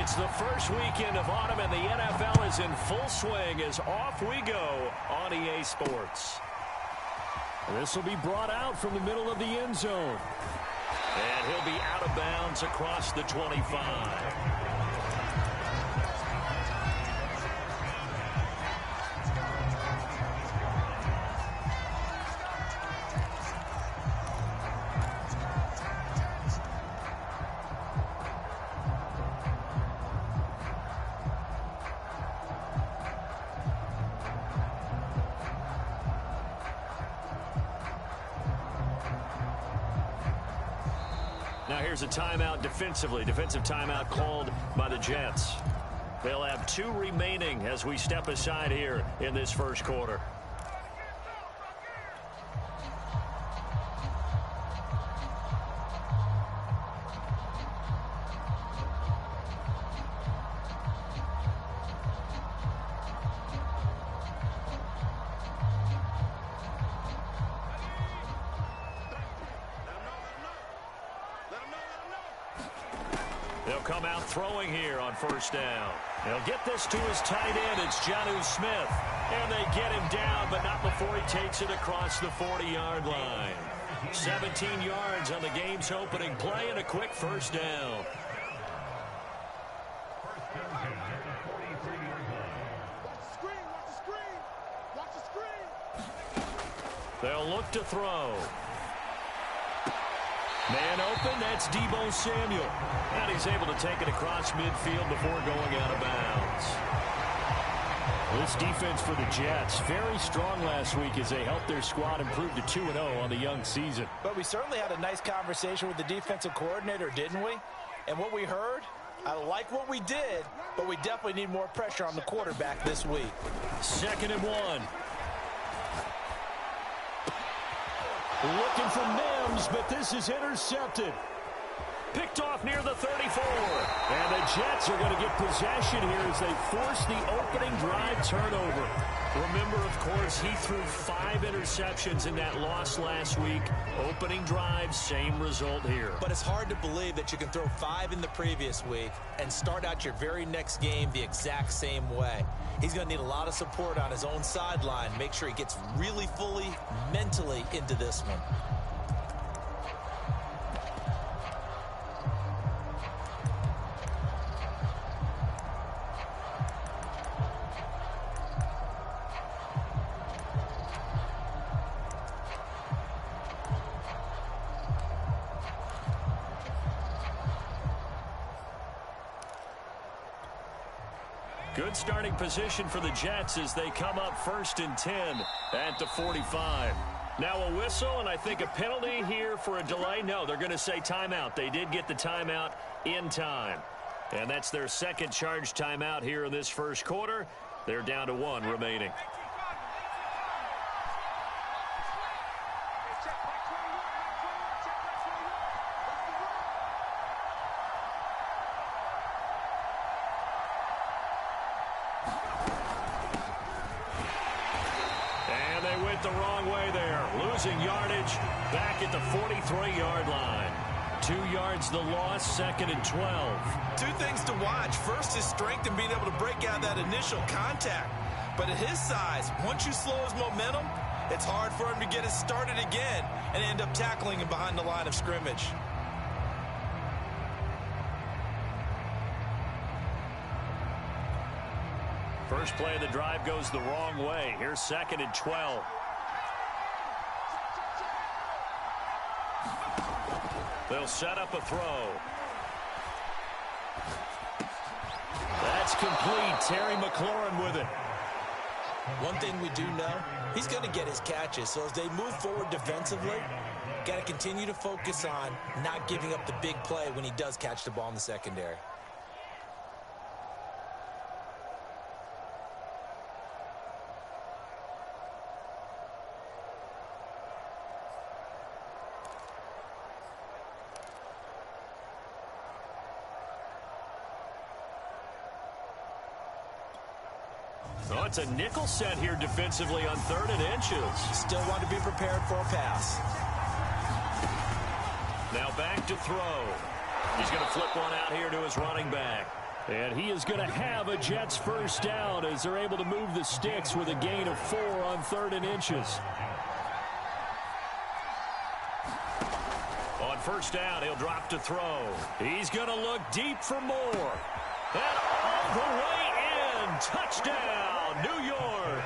It's the first weekend of autumn, and the NFL is in full swing as off we go on EA Sports. This will be brought out from the middle of the end zone. And he'll be out of bounds across the 25. Now here's a timeout defensively. Defensive timeout called by the Jets. They'll have 2 remaining as we step aside here in this first quarter. They'll come out throwing here on first down. They'll get this to his tight end. It's Jonnu Smith. And they get him down, but not before he takes it across the 40-yard line. 17 yards on the game's opening play and a quick first down. They'll look to throw. Man open, that's Deebo Samuel. And he's able to take it across midfield before going out of bounds. This defense for the Jets, very strong last week as they helped their squad improve to 2-0 on the young season. But we certainly had a nice conversation with the defensive coordinator, didn't we? And what we heard, I like what we did, but we definitely need more pressure on the quarterback this week. 2nd and 1. Looking for Mims, but this is intercepted. Picked off near the 34. And the Jets are going to get possession here as they force the opening drive turnover. Remember, of course, he threw 5 interceptions in that loss last week. Opening drive, same result here. But it's hard to believe that you can throw 5 in the previous week and start out your very next game the exact same way. He's going to need a lot of support on his own sideline. Make sure he gets really fully, mentally into this one. Good starting position for the Jets as they come up 1st and 10 at the 45. Now a whistle, and I think a penalty here for a delay. No, they're going to say timeout. They did get the timeout in time. And that's their 2nd charge timeout here in this first quarter. They're down to 1 remaining. The wrong way there. Losing yardage back at the 43-yard line. 2 yards the loss, 2nd and 12. 2 things to watch. First, his strength and being able to break out that initial contact. But at his size, once you slow his momentum, it's hard for him to get it started again and end up tackling him behind the line of scrimmage. First play of the drive goes the wrong way. Here's 2nd and 12. They'll set up a throw. That's complete. Terry McLaurin with it. One thing we do know, he's going to get his catches. So as they move forward defensively, got to continue to focus on not giving up the big play when he does catch the ball in the secondary. Oh, it's a nickel set here defensively on 3rd and inches. Still want to be prepared for a pass. Now back to throw. He's going to flip one out here to his running back. And he is going to have a Jets first down as they're able to move the sticks with a gain of 4 on 3rd and inches. On first down, he'll drop to throw. He's going to look deep for more. And all the way in. Touchdown, New York.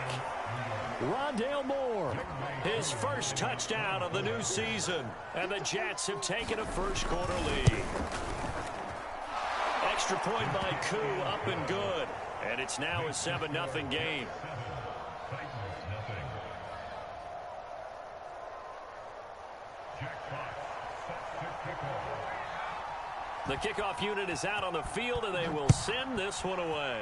Rondale Moore, his first touchdown of the new season. And the Jets have taken a first-quarter lead. Extra point by Koo, up and good. And it's now a 7-0 game. The kickoff unit is out on the field, and they will send this one away.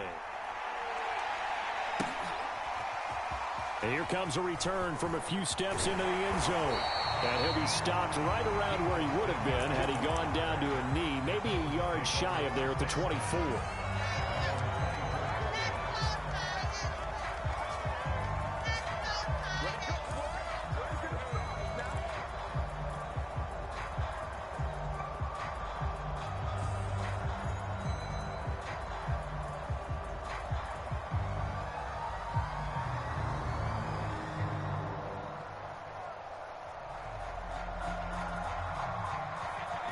And here comes a return from a few steps into the end zone. And he'll be stopped right around where he would have been had he gone down to a knee, maybe a yard shy of there at the 24.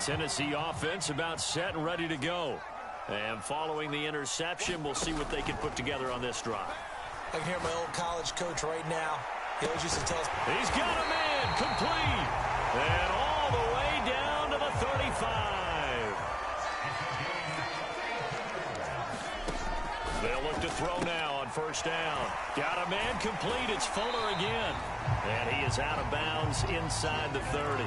Tennessee offense about set and ready to go. And following the interception, we'll see what they can put together on this drive. I can hear my old college coach right now. He always used to tell us. He's got a man complete. And all the way down to the 35. They'll look to throw now on first down. Got a man complete. It's Fuller again. And he is out of bounds inside the 30.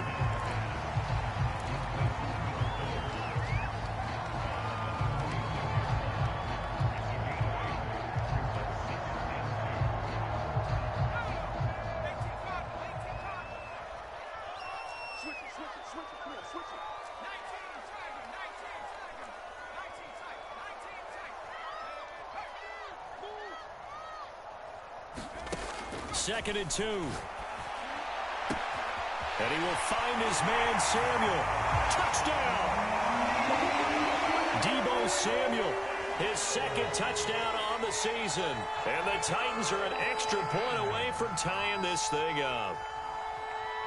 Second and 2. And he will find his man, Samuel. Touchdown! Deebo Samuel, his second touchdown on the season. And the Titans are an extra point away from tying this thing up.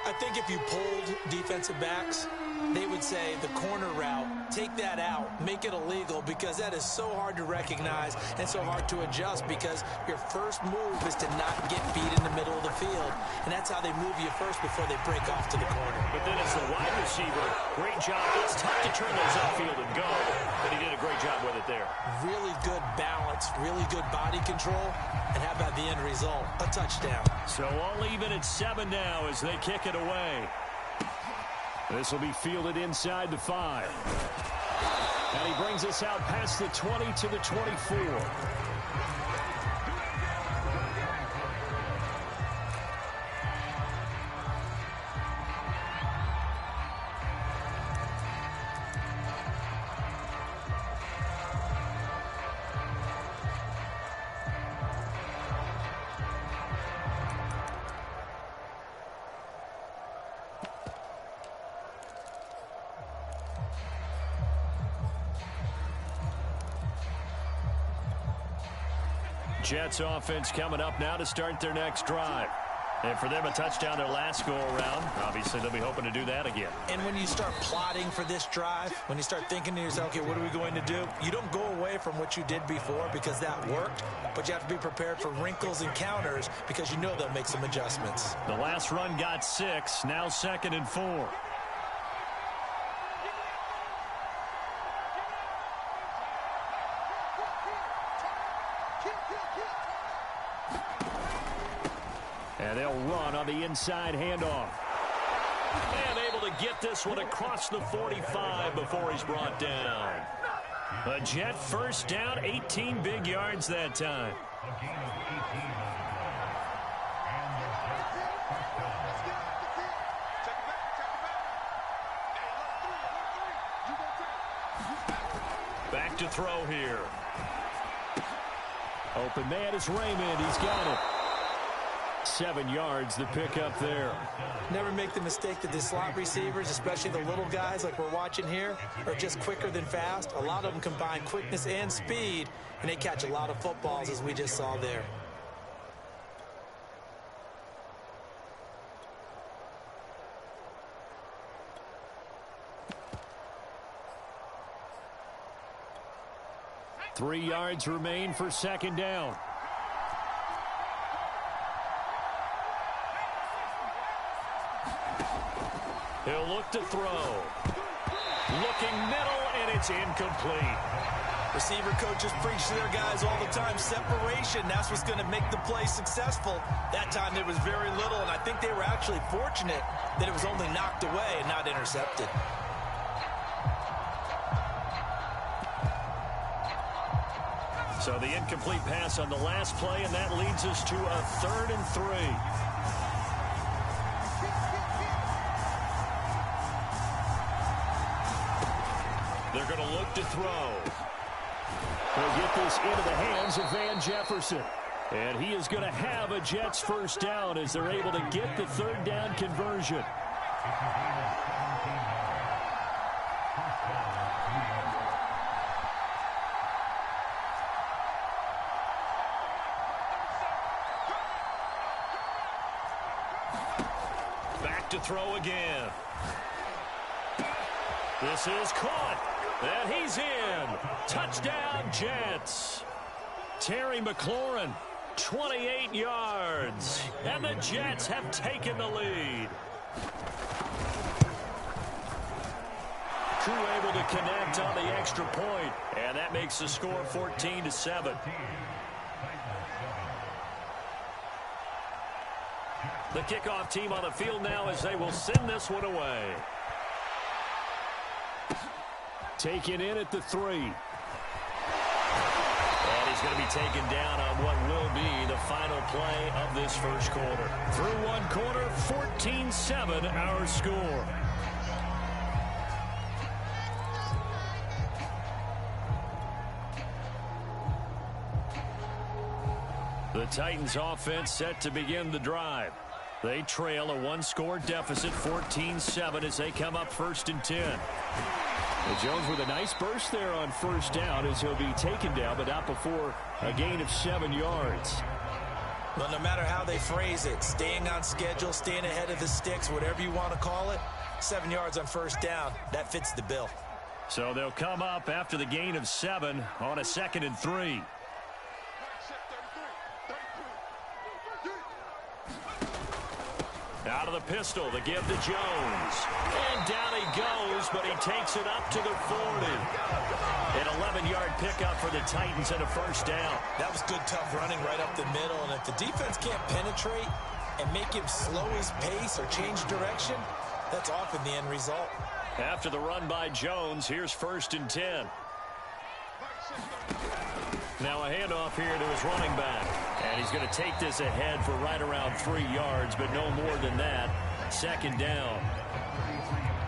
I think if you polled defensive backs, they would say the corner route, take that out, make it illegal, because that is so hard to recognize and so hard to adjust, because your first move is to not get beat in the middle of the field. And that's how they move you first before they break off to the corner. But then as the wide receiver, great job. It's tough to turn those upfield and go, but he did a great job with it there. Really good balance, really good body control, and how about the end result? A touchdown. So all even at 7 now as they kick it away. This will be fielded inside the 5. And he brings us out past the 20 to the 24. Jets offense coming up now to start their next drive. And for them, a touchdown their last go-around. Obviously, they'll be hoping to do that again. And when you start plotting for this drive, when you start thinking to yourself, okay, what are we going to do? You don't go away from what you did before because that worked, but you have to be prepared for wrinkles and counters because you know they'll make some adjustments. The last run got 6, now 2nd and 4. And they'll run on the inside handoff. And able to get this one across the 45 before he's brought down. A Jet first down, 18 big yards that time. Back to throw here. Open man is Raymond. He's got it. 7 yards the pick up there. Never make the mistake that the slot receivers, especially the little guys like we're watching here, are just quicker than fast. A lot of them combine quickness and speed, and they catch a lot of footballs, as we just saw there. Three yards remain for second down. He'll look to throw. Looking middle, and it's incomplete. Receiver coaches preach to their guys all the time. Separation, that's what's going to make the play successful. That time there was very little, and I think they were actually fortunate that it was only knocked away and not intercepted. So the incomplete pass on the last play, and that leads us to a 3rd and 3. They're going to look to throw. They'll get this into the hands of Van Jefferson. And he is going to have a Jets first down as they're able to get the 3rd down conversion. Back to throw again. This is caught. And he's in. Touchdown, Jets. Terry McLaurin, 28 yards. And the Jets have taken the lead. Crew able to connect on the extra point. And that makes the score 14-7. The kickoff team on the field now as they will send this one away. Taken in at the 3. And he's going to be taken down on what will be the final play of this first quarter. Through one quarter, 14-7 our score. The Titans offense set to begin the drive. They trail a one-score deficit, 14-7, as they come up 1st and 10. Well, Jones with a nice burst there on first down as he'll be taken down, but not before a gain of 7 yards. Well, no matter how they phrase it, staying on schedule, staying ahead of the sticks, whatever you want to call it, 7 yards on first down, that fits the bill. So they'll come up after the gain of 7 on a 2nd and 3. Out of the pistol, the give to Jones. And down he goes, but he takes it up to the 40. An 11-yard pickup for the Titans and a first down. That was good, tough running right up the middle. And if the defense can't penetrate and make him slow his pace or change direction, that's often the end result. After the run by Jones, here's 1st and 10. Now a handoff here to his running back. And he's going to take this ahead for right around 3 yards, but no more than that. 2nd down.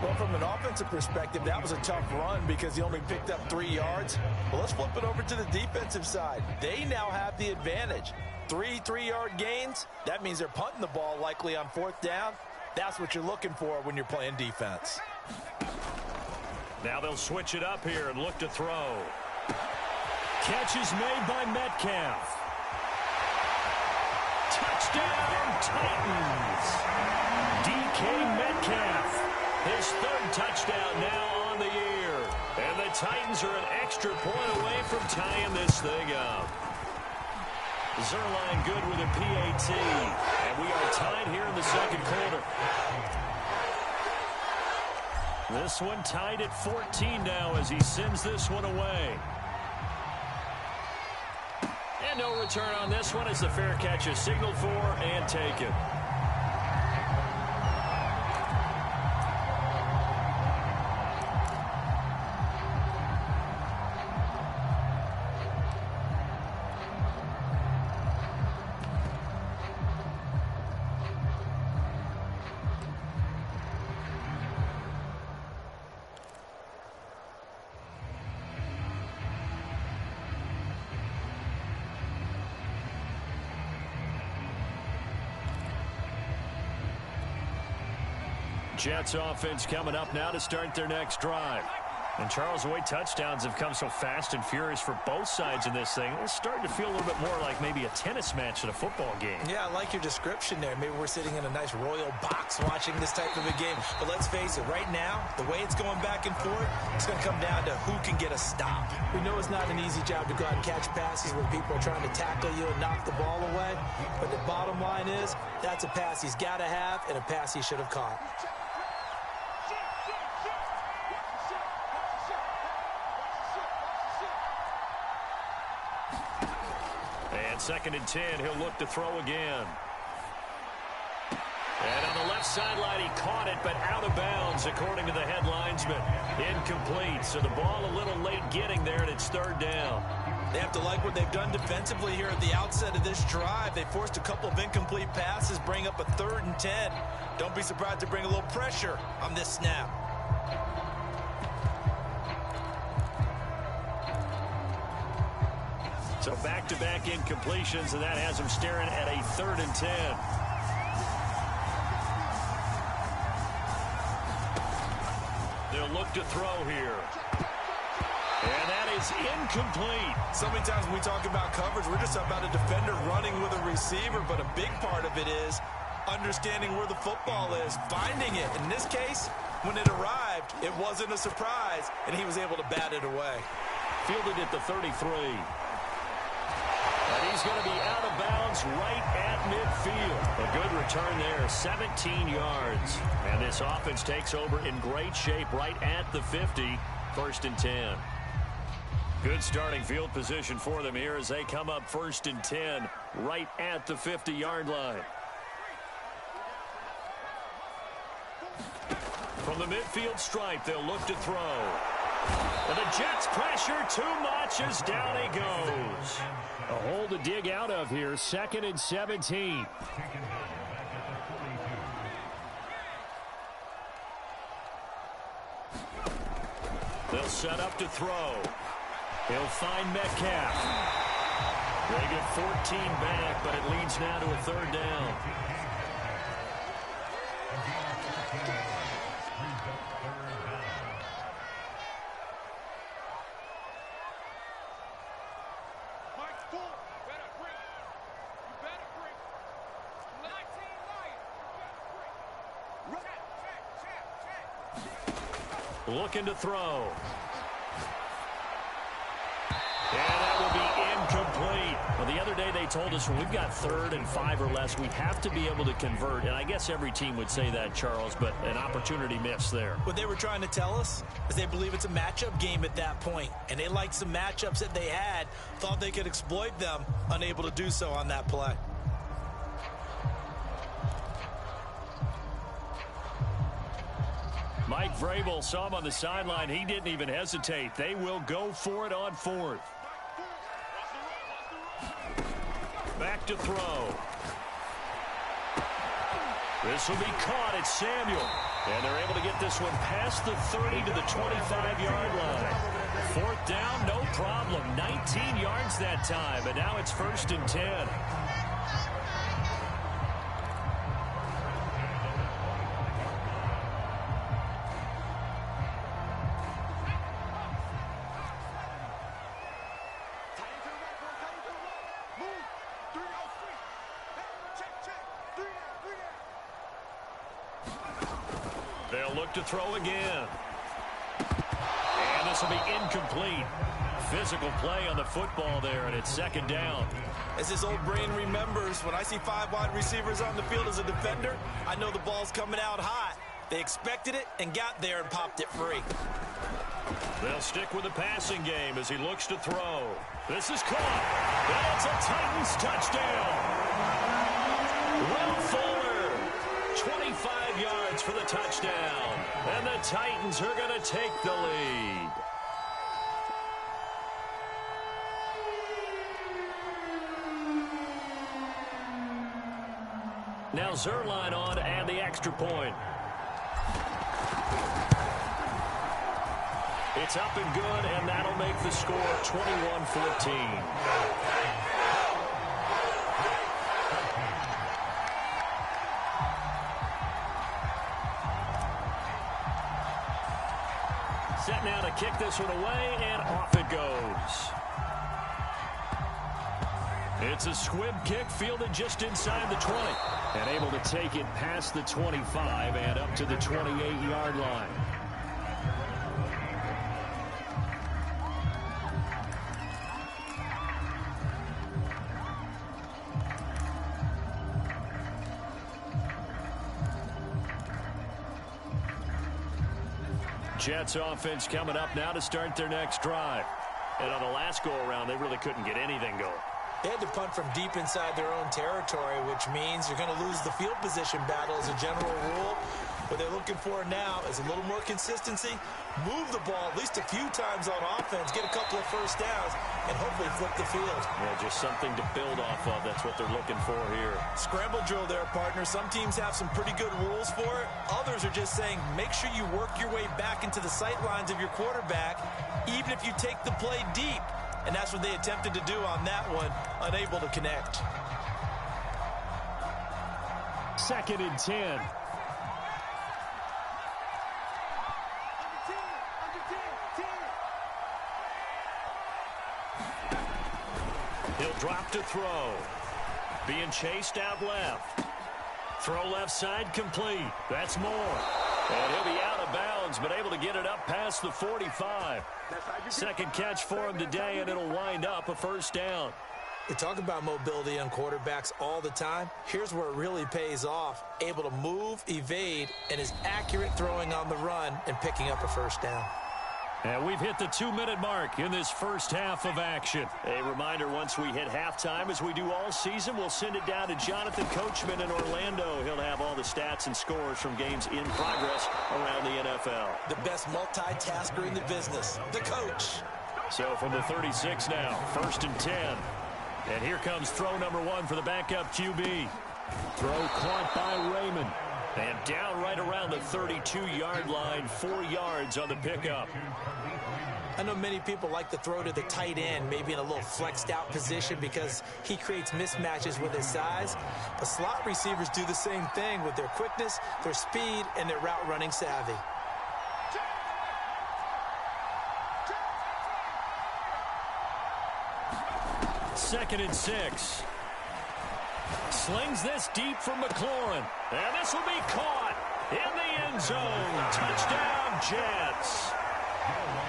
Well, from an offensive perspective, that was a tough run because he only picked up 3 yards. Well, let's flip it over to the defensive side. They now have the advantage. 3 3-yard gains. That means they're punting the ball likely on 4th down. That's what you're looking for when you're playing defense. Now they'll switch it up here and look to throw. Catch is made by Metcalf. Touchdown, Titans. DK Metcalf. His 3rd touchdown now on the year. And the Titans are an extra point away from tying this thing up. Zerline good with a PAT. And we are tied here in the 2nd quarter. This one tied at 14 now as he sends this one away. And no return on this one as the fair catch is signaled for and taken. Jets offense coming up now to start their next drive. And, Charles, the way touchdowns have come so fast and furious for both sides in this thing, it's starting to feel a little bit more like maybe a tennis match in a football game. Yeah, I like your description there. Maybe we're sitting in a nice royal box watching this type of a game. But let's face it, right now, the way it's going back and forth, it's going to come down to who can get a stop. We know it's not an easy job to go out and catch passes when people are trying to tackle you and knock the ball away. But the bottom line is, that's a pass he's got to have and a pass he should have caught. Second and 10, he'll look to throw again. And on the left sideline, he caught it, but out of bounds, according to the head linesman. Incomplete, so the ball a little late getting there, and it's third down. They have to like what they've done defensively here at the outset of this drive. They forced a couple of incomplete passes, bring up a 3rd and 10. Don't be surprised to bring a little pressure on this snap. So back-to-back incompletions, and that has him staring at a 3rd and 10. They'll look to throw here. And that is incomplete. So many times when we talk about coverage, we're just about a defender running with a receiver, but a big part of it is understanding where the football is, finding it. In this case, when it arrived, it wasn't a surprise, and he was able to bat it away. Fielded at the 33. And he's going to be out of bounds right at midfield. A good return there, 17 yards. And this offense takes over in great shape right at the 50, 1st and 10. Good starting field position for them here as they come up 1st and 10 right at the 50-yard line. From the midfield stripe, they'll look to throw. And the Jets pressure too much as down he goes. A hole to dig out of here, 2nd and 17. They'll set up to throw. He'll find Metcalf. They get 14 back, but it leads now to a 3rd down. Looking to throw. And that will be incomplete. Well, the other day they told us when we've got 3rd and 5 or less, we have to be able to convert. And I guess every team would say that, Charles, but an opportunity missed there. What they were trying to tell us is they believe it's a matchup game at that point. And they liked some matchups that they had, thought they could exploit them, unable to do so on that play. Mike Vrabel saw him on the sideline. He didn't even hesitate. They will go for it on 4th. Back to throw. This will be caught. It's Samuel. And they're able to get this one past the 30 to the 25-yard line. 4th down, no problem. 19 yards that time. And now it's 1st and 10. They'll look to throw again. And this will be incomplete. Physical play on the football there, and it's 2nd down. As his old brain remembers, when I see 5 wide receivers on the field as a defender, I know the ball's coming out hot. They expected it and got there and popped it free. They'll stick with the passing game as he looks to throw. This is caught. That's a Titans touchdown. Will Fuller, 25 yards for the touchdown. And the Titans are going to take the lead. Now Zerline on and the extra point. It's up and good, and that'll make the score 21-14. Set now to kick this one away, and off it goes. It's a squib kick fielded just inside the 20. And able to take it past the 25 and up to the 28-yard line. Jets offense coming up now to start their next drive. And on the last go-around, they really couldn't get anything going. They had to punt from deep inside their own territory, which means you're going to lose the field position battle as a general rule. What they're looking for now is a little more consistency, move the ball at least a few times on offense, get a couple of first downs, and hopefully flip the field. Yeah, just something to build off of. That's what they're looking for here. Scramble drill there, partner. Some teams have some pretty good rules for it. Others are just saying make sure you work your way back into the sight lines of your quarterback, even if you take the play deep. And that's what they attempted to do on that one, unable to connect. 2nd and 10. He'll drop to throw. Being chased out left. Throw left side complete. That's Moore. And he'll be out of bounds, but able to get it up past the 45. Second catch for him today, and it'll wind up a first down. We talk about mobility on quarterbacks all the time. Here's where it really pays off. Able to move, evade, and is accurate throwing on the run and picking up a first down. And we've hit the 2-minute mark in this first half of action. A reminder, once we hit halftime, as we do all season, we'll send it down to Jonathan Coachman in Orlando. He'll have all the stats and scores from games in progress around the NFL. The best multitasker in the business, the coach. So from the 36 now, 1st and 10. And here comes throw number 1 for the backup QB. Throw caught by Raymond. And down right around the 32-yard line, 4 yards on the pickup. I know many people like to throw to the tight end, maybe in a little flexed out position because he creates mismatches with his size. But slot receivers do the same thing with their quickness, their speed, and their route running savvy. Second and 6. Slings this deep for McLaurin. And this will be caught in the end zone. Touchdown, Jets.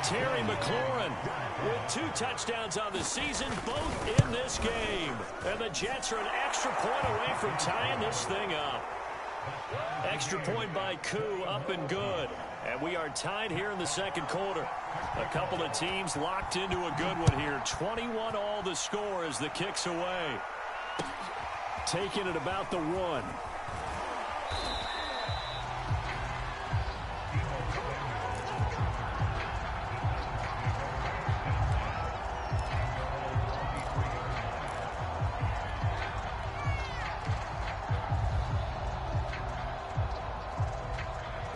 Terry McLaurin with 2 touchdowns on the season, both in this game. And the Jets are an extra point away from tying this thing up. Extra point by Koo, up and good. And we are tied here in the second quarter. A couple of teams locked into a good one here. 21 all the score as the kick's away. Taking it about the 1.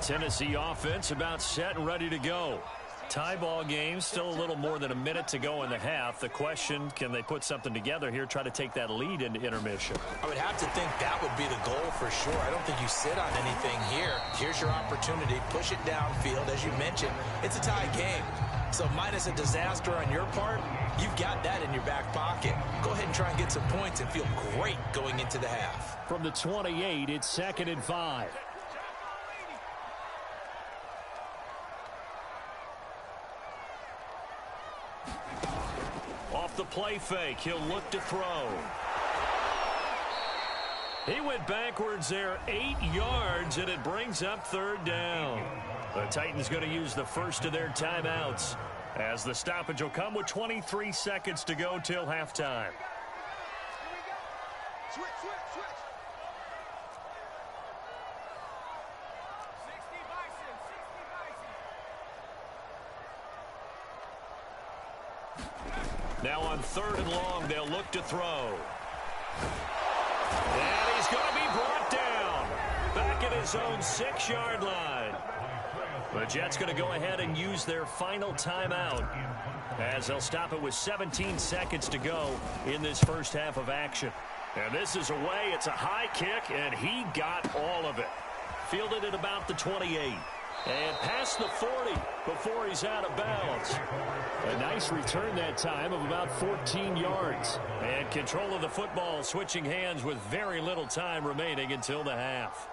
Tennessee offense about set and ready to go. Tie ball game, still a little more than a minute to go in the half. The question, can they put something together here, try to take that lead into intermission? I would have to think that would be the goal for sure. I don't think you sit on anything here. Here's your opportunity. Push it downfield. As you mentioned, it's a tie game. So minus a disaster on your part, you've got that in your back pocket. Go ahead and try and get some points and feel great going into the half. From the 28, it's 2nd and 5. Off the play fake, he'll look to throw. He went backwards there 8 yards, and it brings up 3rd down. The Titans going to use the first of their timeouts as the stoppage will come with 23 seconds to go till halftime. Switch. 60 Bison. Now on 3rd and long, they'll look to throw. And he's going to be brought down back at his own 6-yard line. The Jets going to go ahead and use their final timeout as they'll stop it with 17 seconds to go in this first half of action. And this is away. It's a high kick, and he got all of it. Fielded at about the 28. And past the 40 before he's out of bounds. A nice return that time of about 14 yards. And control of the football switching hands with very little time remaining until the half.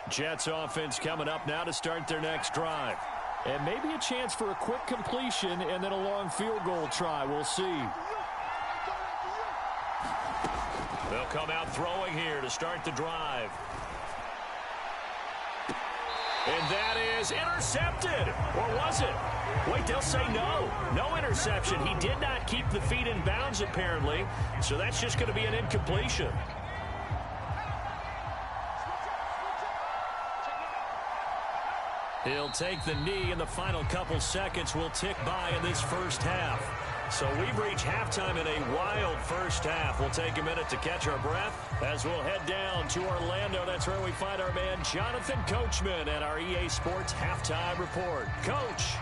Jets offense coming up now to start their next drive. And maybe a chance for a quick completion and then a long field goal try. We'll see. They'll come out throwing here to start the drive. And that is intercepted. Or was it? Wait, they'll say no. No interception. He did not keep the feet in bounds, apparently. So that's just going to be an incompletion. He'll take the knee, and the final couple seconds will tick by in this first half. So we've reached halftime in a wild first half. We'll take a minute to catch our breath as we'll head down to Orlando. That's where we find our man Jonathan Coachman at our EA Sports Halftime Report. Coach.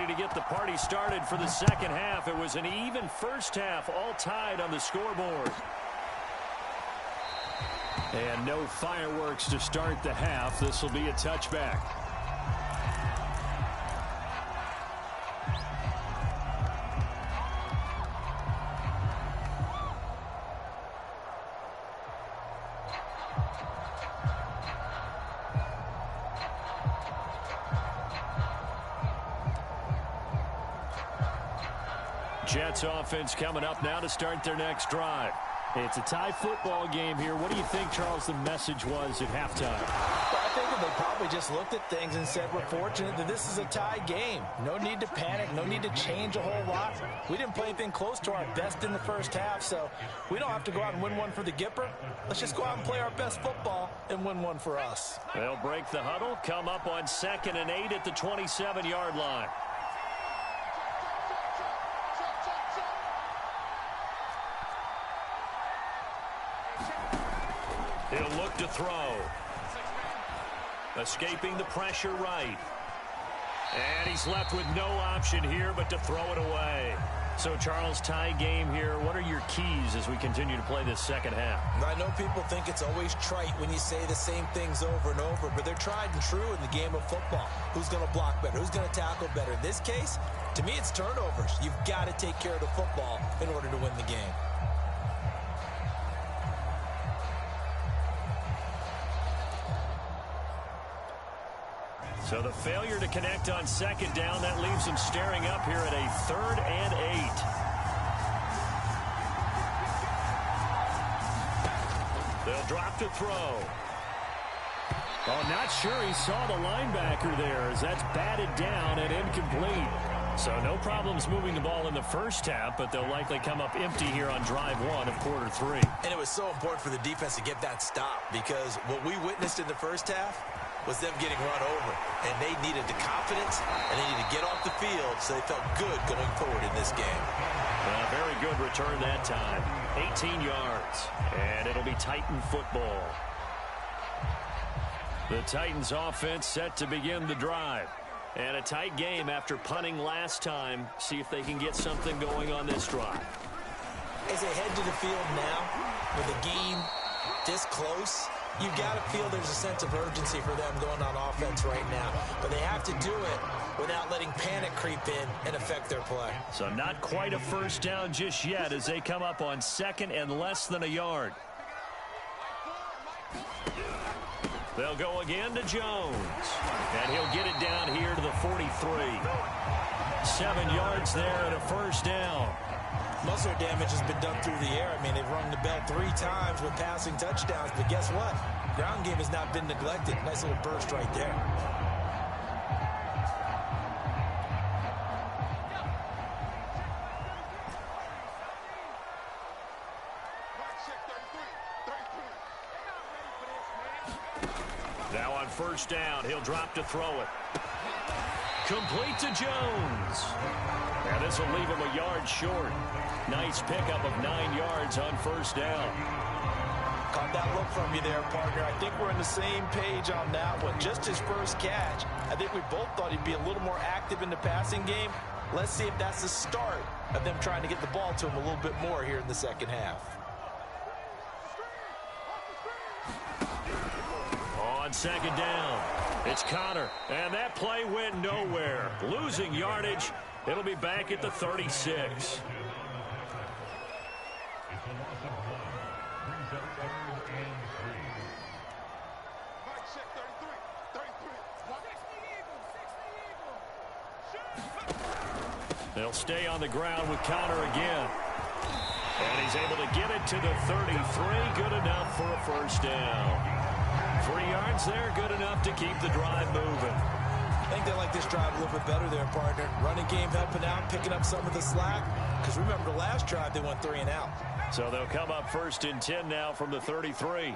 To get the party started for the second half. It was an even first half, all tied on the scoreboard. And no fireworks to start the half. This will be a touchback. Jets offense coming up now to start their next drive. It's a tie football game here. What do you think, Charles, the message was at halftime? Well, I think that they probably just looked at things and said, we're fortunate that this is a tie game. No need to panic. No need to change a whole lot. We didn't play anything close to our best in the first half, so we don't have to go out and win one for the Gipper. Let's just go out and play our best football and win one for us. They'll break the huddle, come up on 2nd and 8 at the 27-yard line. He'll look to throw. Escaping the pressure right. And he's left with no option here but to throw it away. So, Charles, tie game here. What are your keys as we continue to play this second half? I know people think it's always trite when you say the same things over and over, but they're tried and true in the game of football. Who's going to block better? Who's going to tackle better? In this case, to me, it's turnovers. You've got to take care of the football in order to win the game. So the failure to connect on 2nd down, that leaves them staring up here at a 3rd and 8. They'll drop to throw. Oh, not sure he saw the linebacker there as that's batted down and incomplete. So no problems moving the ball in the first half, but they'll likely come up empty here on drive 1 of quarter 3. And it was so important for the defense to get that stop because what we witnessed in the first half was them getting run over. And they needed the confidence, and they needed to get off the field so they felt good going forward in this game. Very good return that time. 18 yards. And it'll be Titan football. The Titans offense set to begin the drive. And a tight game after punting last time. See if they can get something going on this drive. As they head to the field now, with the game this close, you've got to feel there's a sense of urgency for them going on offense right now. But they have to do it without letting panic creep in and affect their play. So not quite a first down just yet as they come up on 2nd and less than a yard. They'll go again to Jones. And he'll get it down here to the 43. 7 yards there and a first down. Most of their damage has been done through the air. I mean, they've rung the bell 3 times with passing touchdowns. But guess what? Ground game has not been neglected. Nice little burst right there. Now on first down, he'll drop to throw it. Complete to Jones. And this This will leave him a yard short. Nice pickup of 9 yards on first down. Caught that look from you there, partner. I think we're on the same page on that one. Just his first catch. I think we both thought he'd be a little more active in the passing game. Let's see if that's the start of them trying to get the ball to him a little bit more here in the second half. On second down, it's Connor, and that play went nowhere. Losing yardage. It'll be back at the 36. They'll stay on the ground with Connor again. And he's able to get it to the 33. Good enough for a first down. 3 yards there, good enough to keep the drive moving. I think they like this drive a little bit better there, partner. Running game helping out, picking up some of the slack. Because remember, the last drive, they went 3 and out. So they'll come up first and 10 now from the 33. And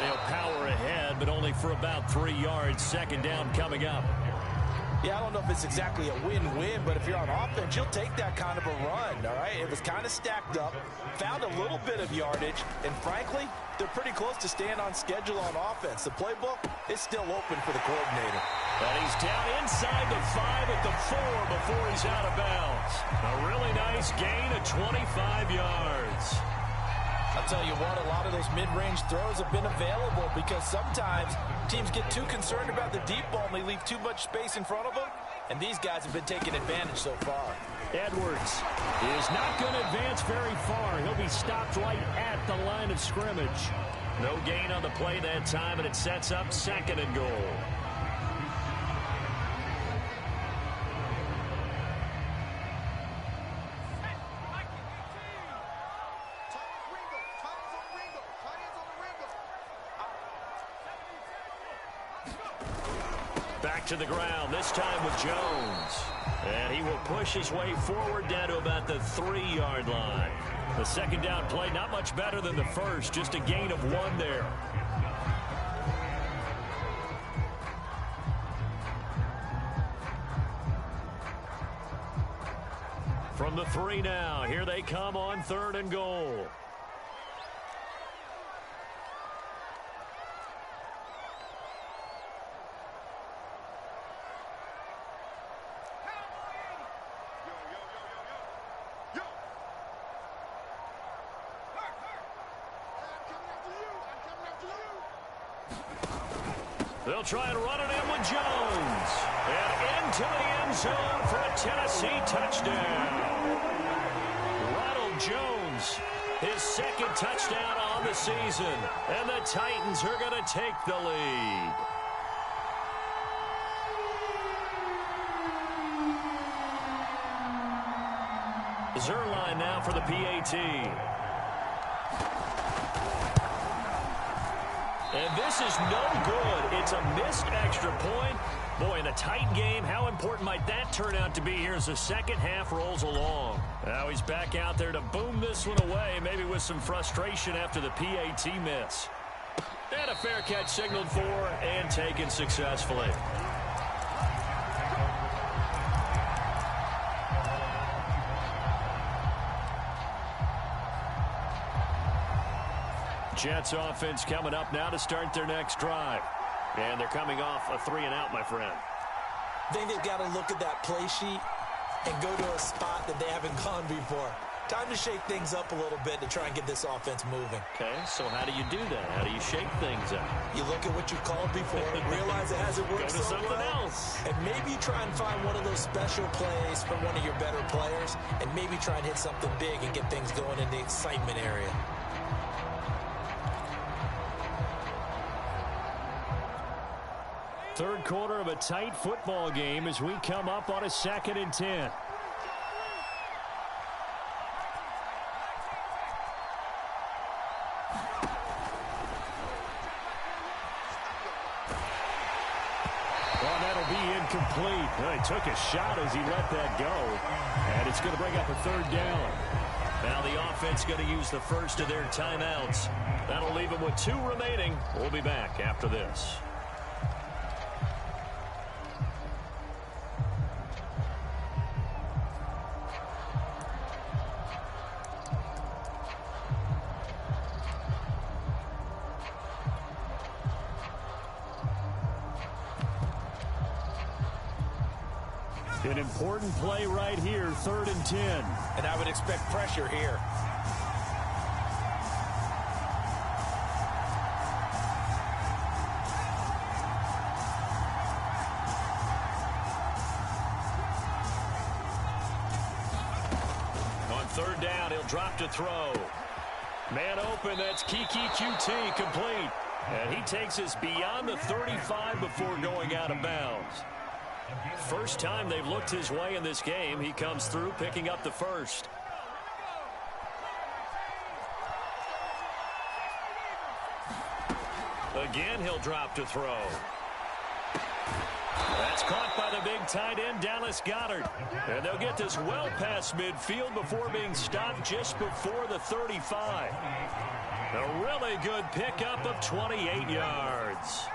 he'll power ahead, but only for about 3 yards. Second down coming up. Yeah, I don't know if it's exactly a win-win, but if you're on offense, you'll take that kind of a run, all right? It was kind of stacked up, found a little bit of yardage, and frankly, they're pretty close to staying on schedule on offense. The playbook is still open for the coordinator. And he's down inside the 5 at the 4 before he's out of bounds. A really nice gain of 25 yards. I'll tell you what, a lot of those mid-range throws have been available because sometimes teams get too concerned about the deep ball and they leave too much space in front of them, and these guys have been taking advantage so far. Edwards is not going to advance very far. He'll be stopped right at the line of scrimmage. No gain on the play that time, and it sets up second and goal. Back to the ground, this time with Jones. And he will push his way forward down to about the 3-yard line. The second down play, not much better than the first, just a gain of 1 there. From the 3 now, here they come on 3rd and goal. They'll try and run it in with Jones. And into the end zone for a Tennessee touchdown. Ronald Jones, his second touchdown on the season. And the Titans are going to take the lead. Zerline now for the PAT. And this is no good. It's a missed extra point. Boy, in a tight game, how important might that turn out to be here as the second half rolls along? Now he's back out there to boom this one away, maybe with some frustration after the PAT miss. And a fair catch signaled for and taken successfully. Jets offense coming up now to start their next drive. And they're coming off a 3-and-out, my friend. I think they've got to look at that play sheet and go to a spot that they haven't gone before. Time to shake things up a little bit to try and get this offense moving. Okay, so how do you do that? How do you shake things up? You look at what you've called before, realize it hasn't worked Go to so something well, else. and maybe try and find one of those special plays from one of your better players, and maybe try and hit something big and get things going in the excitement area. Third quarter of a tight football game as we come up on a 2nd and 10. Well, that'll be incomplete. Well, he took a shot as he let that go. And it's going to bring up a 3rd down. Now the offense going to use the first of their timeouts. That'll leave them with 2 remaining. We'll be back after this. An important play right here, 3rd and 10. And I would expect pressure here. On 3rd down, he'll drop to throw. Man open, that's Kiki QT complete. And he takes us beyond the 35 before going out of bounds. First time they've looked his way in this game. He comes through picking up the first. Again, he'll drop to throw. That's caught by the big tight end, Dallas Goedert. And they'll get this well past midfield before being stopped just before the 35. A really good pickup of 28 yards.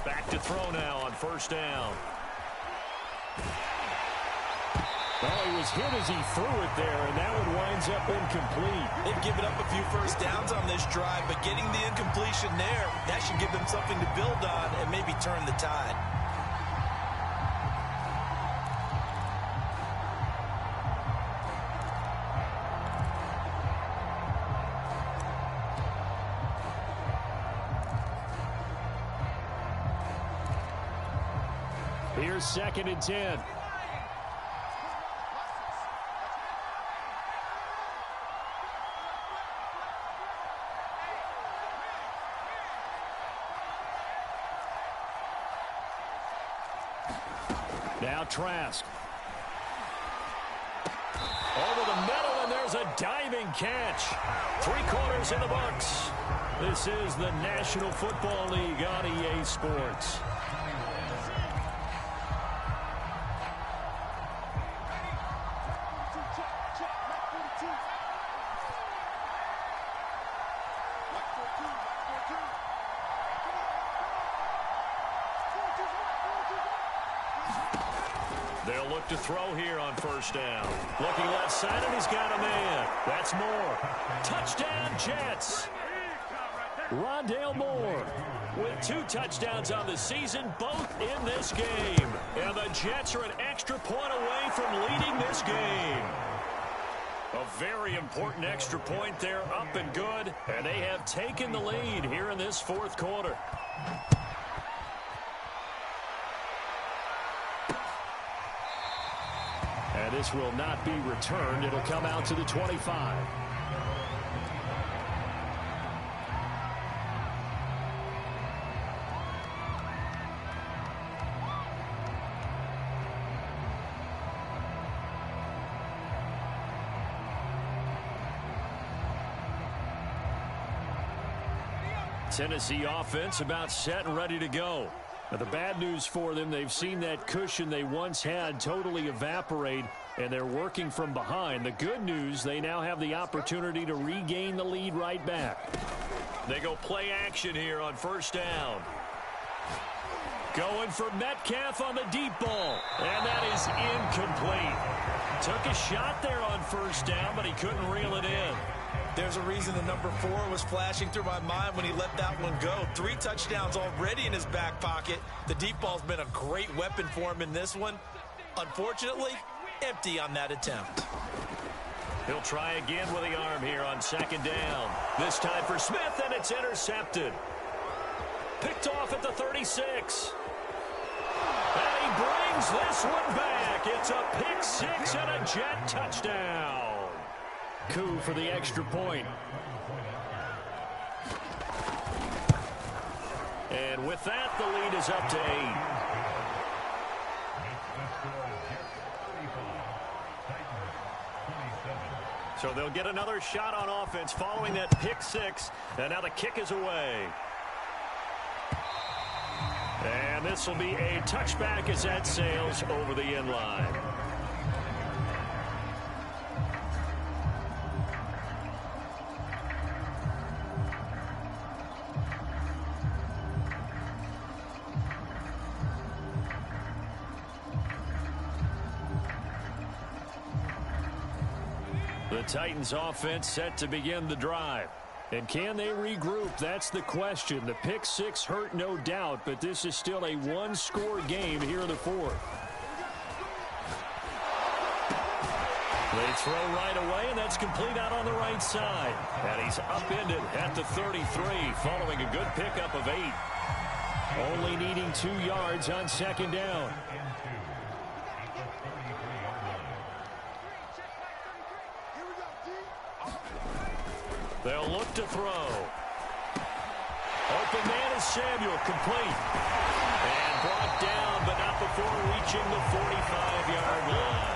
Back to throw now on 1st down. Well, he was hit as he threw it there, and that one winds up incomplete. They've given up a few first downs on this drive, but getting the incompletion there, that should give them something to build on and maybe turn the tide. Here's 2nd and 10. Now Trask. Over the middle, and there's a diving catch. 3/4 in the books. This is the National Football League on EA Sports. They'll look to throw here on 1st down. Looking left side, and he's got a man. That's Moore. Touchdown, Jets. Rondale Moore with 2 touchdowns on the season, both in this game. And the Jets are an extra point away from leading this game. A very important extra point there, up and good. And they have taken the lead here in this 4th quarter. And this will not be returned. It'll come out to the 25. Tennessee offense about set and ready to go. Now, the bad news for them, they've seen that cushion they once had totally evaporate, and they're working from behind. The good news, they now have the opportunity to regain the lead right back. They go play action here on 1st down. Going for Metcalf on the deep ball, and that is incomplete. Took a shot there on 1st down, but he couldn't reel it in. There's a reason the number 4 was flashing through my mind when he let that one go. 3 touchdowns already in his back pocket. The deep ball's been a great weapon for him in this one. Unfortunately, empty on that attempt. He'll try again with the arm here on 2nd down. This time for Smith, and it's intercepted. Picked off at the 36. And he brings this one back. It's a pick 6 and a Jet touchdown. Coup for the extra point. And with that, the lead is up to 8. So they'll get another shot on offense following that pick 6. And now the kick is away. And this will be a touchback as that sails over the end line. The Titans offense set to begin the drive. And can they regroup? That's the question. The pick six hurt, no doubt, but this is still a one-score game here in the fourth. They throw right away, and that's complete out on the right side. And he's upended at the 33, following a good pickup of 8. Only needing 2 yards on second down. They'll look to throw. Open man is Samuel, complete. And brought down, but not before reaching the 45-yard line.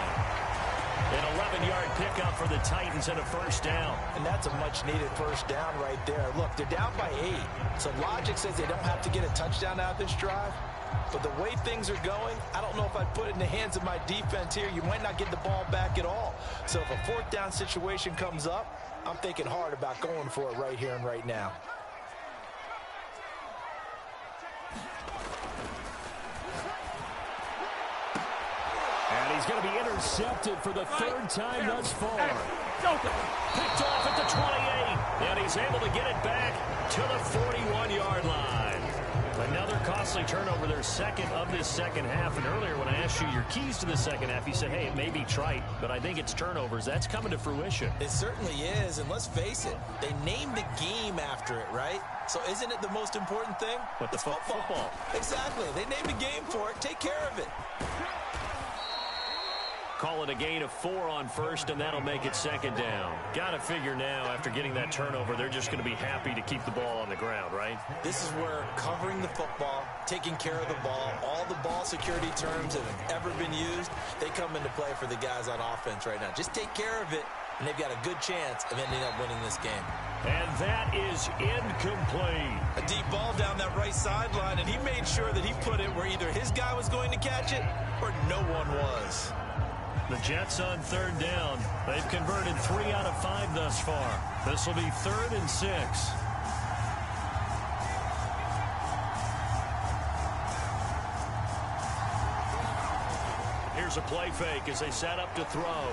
An 11-yard pickup for the Titans and a first down. And that's a much-needed first down right there. Look, they're down by 8. So logic says they don't have to get a touchdown out of this drive. But the way things are going, I don't know if I'd put it in the hands of my defense here. You might not get the ball back at all. So if a fourth down situation comes up, I'm thinking hard about going for it right here and right now. And he's going to be intercepted for the third time thus far. Picked off at the 28, and he's able to get it back to the 41-yard line. Another costly turnover, their second of this second half. And earlier when I asked you your keys to the second half, you said, hey, it may be trite, but I think it's turnovers. That's coming to fruition. It certainly is, and let's face it, they named the game after it, right? So isn't it the most important thing? But it's football. Exactly. They named a game for it. Take care of it. Call it a gain of 4 on first, and that'll make it second down. Got to figure now, after getting that turnover, they're just going to be happy to keep the ball on the ground, right? This is where covering the football, taking care of the ball, all the ball security terms that have ever been used, they come into play for the guys on offense right now. Just take care of it, and they've got a good chance of ending up winning this game. And that is incomplete. A deep ball down that right sideline, and he made sure that he put it where either his guy was going to catch it or no one was. The Jets on third down. They've converted 3 out of 5 thus far. This will be 3rd and 6. Here's a play fake as they set up to throw.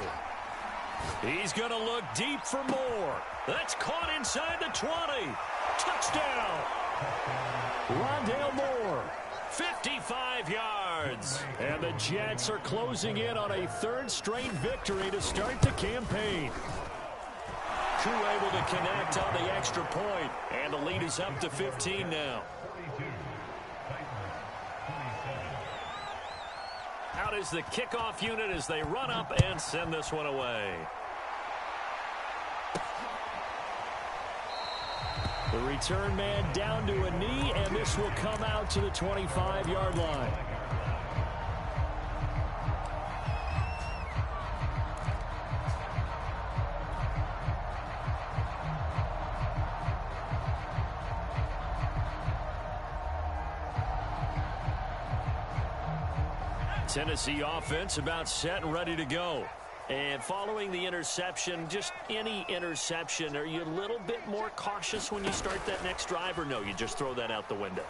He's going to look deep for more. That's caught inside the 20. Touchdown. Rondale Moore. 55 yards. And the Jets are closing in on a 3rd straight victory to start the campaign. Koo able to connect on the extra point, and the lead is up to 15 now. Out is the kickoff unit as they run up and send this one away. The return man down to a knee, and this will come out to the 25-yard line. Tennessee offense about set and ready to go. And following the interception, just any interception, are you a little bit more cautious when you start that next drive, or no, you just throw that out the window?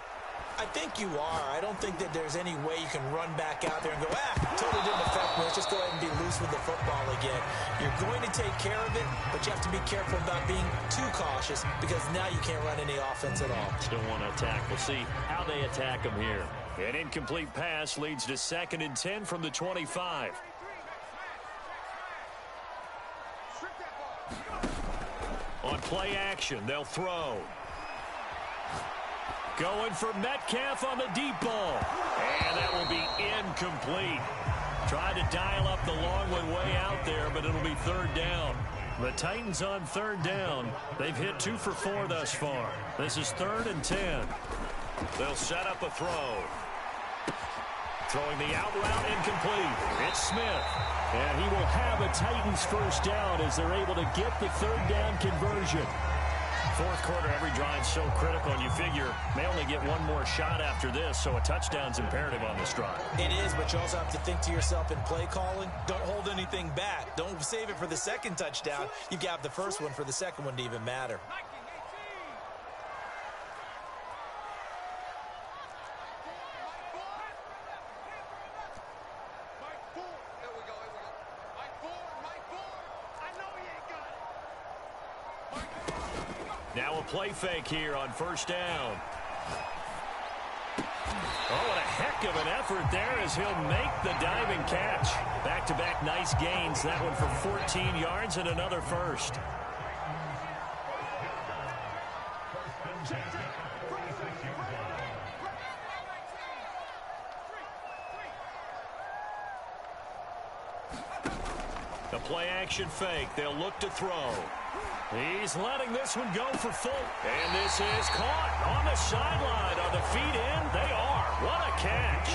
I think you are. I don't think that there's any way you can run back out there and go, totally didn't affect me. Let's just go ahead and be loose with the football again. You're going to take care of it, but you have to be careful about being too cautious because now you can't run any offense at all. Still want to attack. We'll see how they attack them here. An incomplete pass leads to 2nd and 10 from the 25. On play action, they'll throw. Going for Metcalf on the deep ball. And that will be incomplete. Tried to dial up the long one way out there, but it'll be 3rd down. The Titans on 3rd down. They've hit 2 for 4 thus far. This is 3rd and 10. They'll set up a throw. Throwing the out route incomplete. It's Smith. And he will have a Titans first down as they're able to get the 3rd down conversion. 4th quarter, every drive so critical, and you figure may only get one more shot after this, so a touchdown's imperative on this drive. It is, but you also have to think to yourself in play calling, don't hold anything back. Don't save it for the 2nd touchdown. You've got the first one for the 2nd one to even matter. Now a play fake here on first down. Oh, what a heck of an effort there as he'll make the diving catch. Back-to-back nice gains. That one for 14 yards and another first. The play-action fake. They'll look to throw. He's letting this one go for full. And this is caught on the sideline. Are the feet in? They are. What a catch.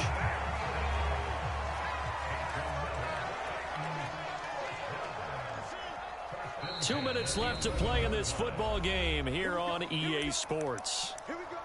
Two minutes left to play in this football game here on EA Sports. Here we go.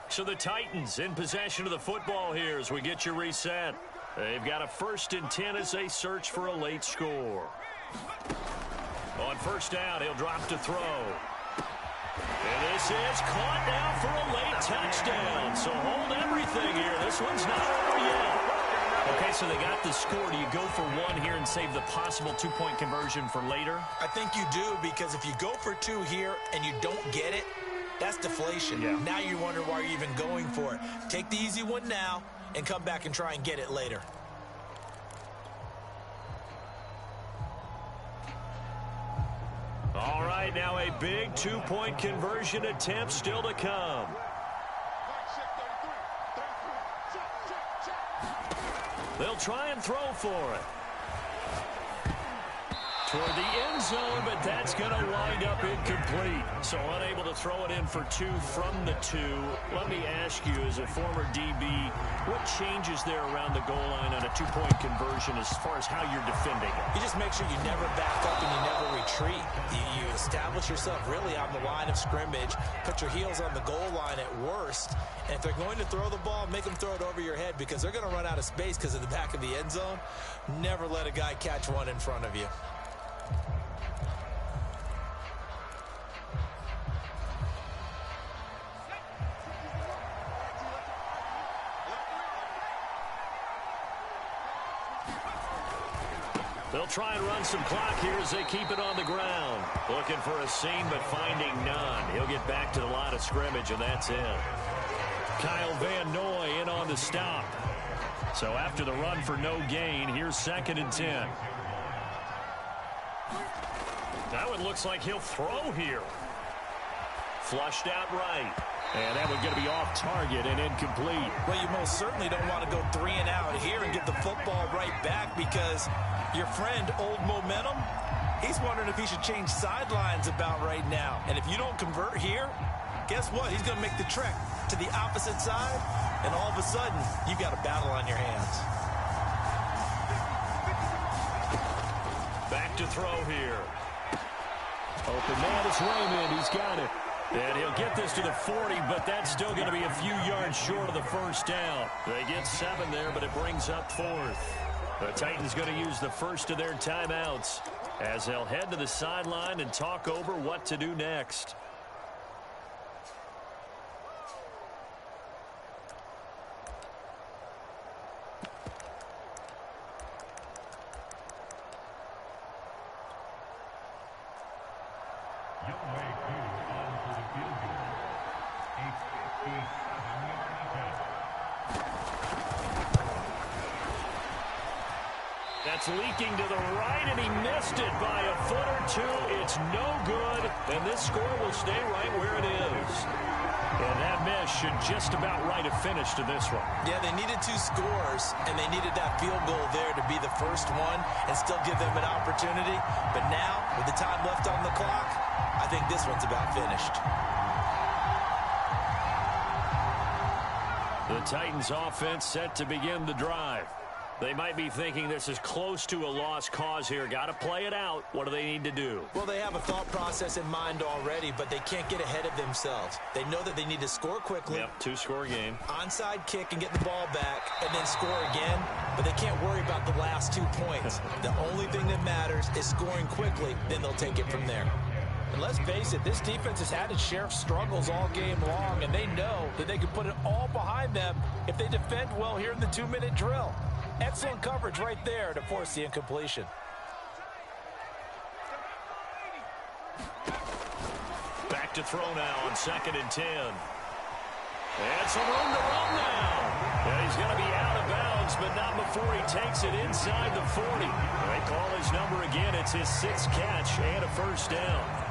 So the Titans in possession of the football here as we get you reset. They've got a 1st and 10 as they search for a late score. On first down, he'll drop to throw. And this is caught now for a late touchdown. So hold everything here. This one's not over yet. Okay, so they got the score. Do you go for one here and save the possible two-point conversion for later? I think you do, because if you go for two here and you don't get it, that's deflation. Yeah. Now you wonder why you're even going for it. Take the easy one now and come back and try and get it later. All right, now a big two-point conversion attempt still to come. They'll try and throw for it. Toward the end zone, but that's going to wind up incomplete. So unable to throw it in for two from the two. Let me ask you, as a former DB, what changes there around the goal line on a two-point conversion as far as how you're defending it? You just make sure you never back up and you never retreat. You establish yourself really on the line of scrimmage, put your heels on the goal line at worst, and if they're going to throw the ball, make them throw it over your head, because they're going to run out of space because of the back of the end zone. Never let a guy catch one in front of you. They'll try and run some clock here as they keep it on the ground. Looking for a seam, but finding none. He'll get back to the line of scrimmage, and that's it. Kyle Van Noy in on the stop. So after the run for no gain, here's 2nd and 10. That one looks like he'll throw here. Flushed out right. And that one's going to be off target and incomplete. Well, you most certainly don't want to go 3 and out here and get the football right back, because your friend, Old Momentum, he's wondering if he should change sidelines about right now. And if you don't convert here, guess what? He's going to make the trek to the opposite side, and all of a sudden, you've got a battle on your hands. Back to throw here. Open man is Raymond. He's got it. And he'll get this to the 40, but that's still going to be a few yards short of the first down. They get 7 there, but it brings up 4th. The Titans going to use the first of their timeouts as they'll head to the sideline and talk over what to do next. That's leaking to the right, and he missed it by a foot or two. It's no good, and this score will stay right where it is. And that miss should just about write a finish to this one. Yeah, they needed 2 scores, and they needed that field goal there to be the first one and still give them an opportunity. But now, with the time left on the clock, I think this one's about finished. The Titans offense set to begin the drive. They might be thinking this is close to a lost cause here. Got to play it out. What do they need to do? Well, they have a thought process in mind already, but they can't get ahead of themselves. They know that they need to score quickly. Yep, two-score game. Onside kick and get the ball back and then score again, but they can't worry about the last 2 points. The only thing that matters is scoring quickly, then they'll take it from there. And let's face it, this defense has had its share of struggles all game long, and they know that they can put it all behind them if they defend well here in the 2-minute drill. Excellent coverage right there to force the incompletion. Back to throw now on 2nd and 10. And some room to run now. And he's going to be out of bounds, but not before he takes it inside the 40. They call his number again. It's his 6th catch and a first down.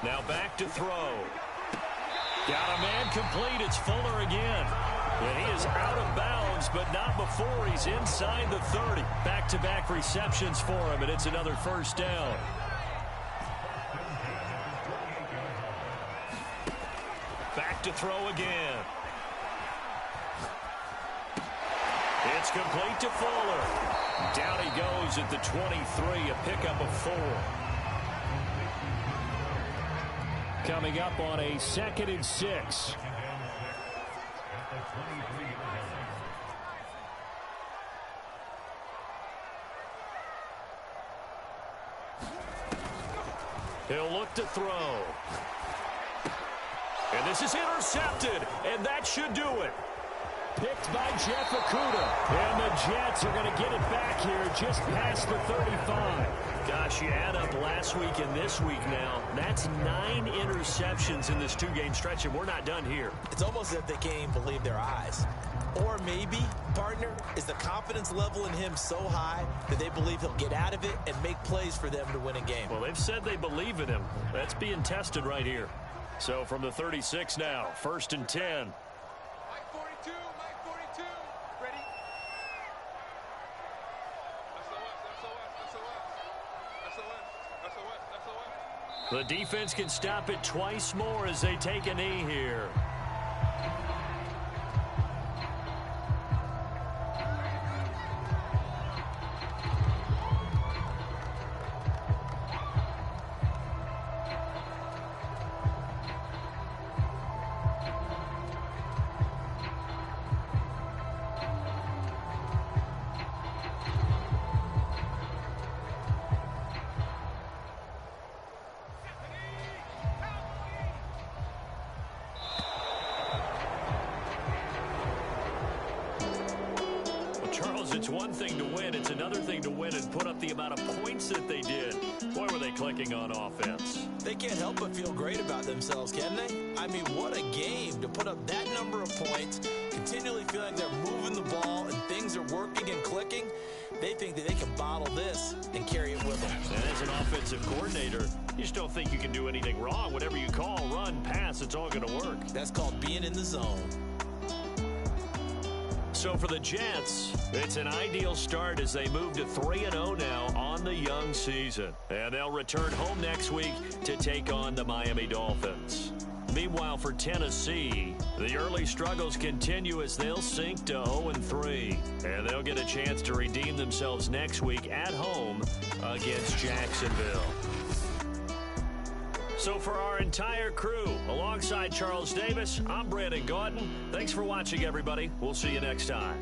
Now back to throw. Got a man complete. It's Fuller again. And he is out of bounds, but not before he's inside the 30. Back-to-back receptions for him, and it's another first down. Back to throw again. It's complete to Fuller. Down he goes at the 23, a pickup of 4. Coming up on a 2nd and 6. He'll look to throw. And this is intercepted, and that should do it. Picked by Jeff Okudah. And the Jets are going to get it back here just past the 35. Gosh, you add up last week and this week now. That's 9 interceptions in this 2-game stretch, and we're not done here. It's almost as if they can't even believe their eyes. Or maybe, partner, is the confidence level in him so high that they believe he'll get out of it and make plays for them to win a game. Well, they've said they believe in him. That's being tested right here. So from the 36 now, 1st and 10. The defense can stop it twice more as they take a knee here. It's one thing to win. It's another thing to win and put up the amount of points that they did. Boy, were they clicking on offense. They can't help but feel great about themselves, can they? I mean, what a game to put up that number of points, continually feeling they're moving the ball and things are working and clicking. They think that they can bottle this and carry it with them. And as an offensive coordinator, you just don't think you can do anything wrong. Whatever you call, run, pass, it's all going to work. That's called being in the zone. So for the Jets, it's an ideal start as they move to 3-0 now on the young season. And they'll return home next week to take on the Miami Dolphins. Meanwhile, for Tennessee, the early struggles continue as they'll sink to 0-3. And they'll get a chance to redeem themselves next week at home against Jacksonville. So for our entire crew, alongside Charles Davis, I'm Brandon Gaudin. Thanks for watching, everybody. We'll see you next time.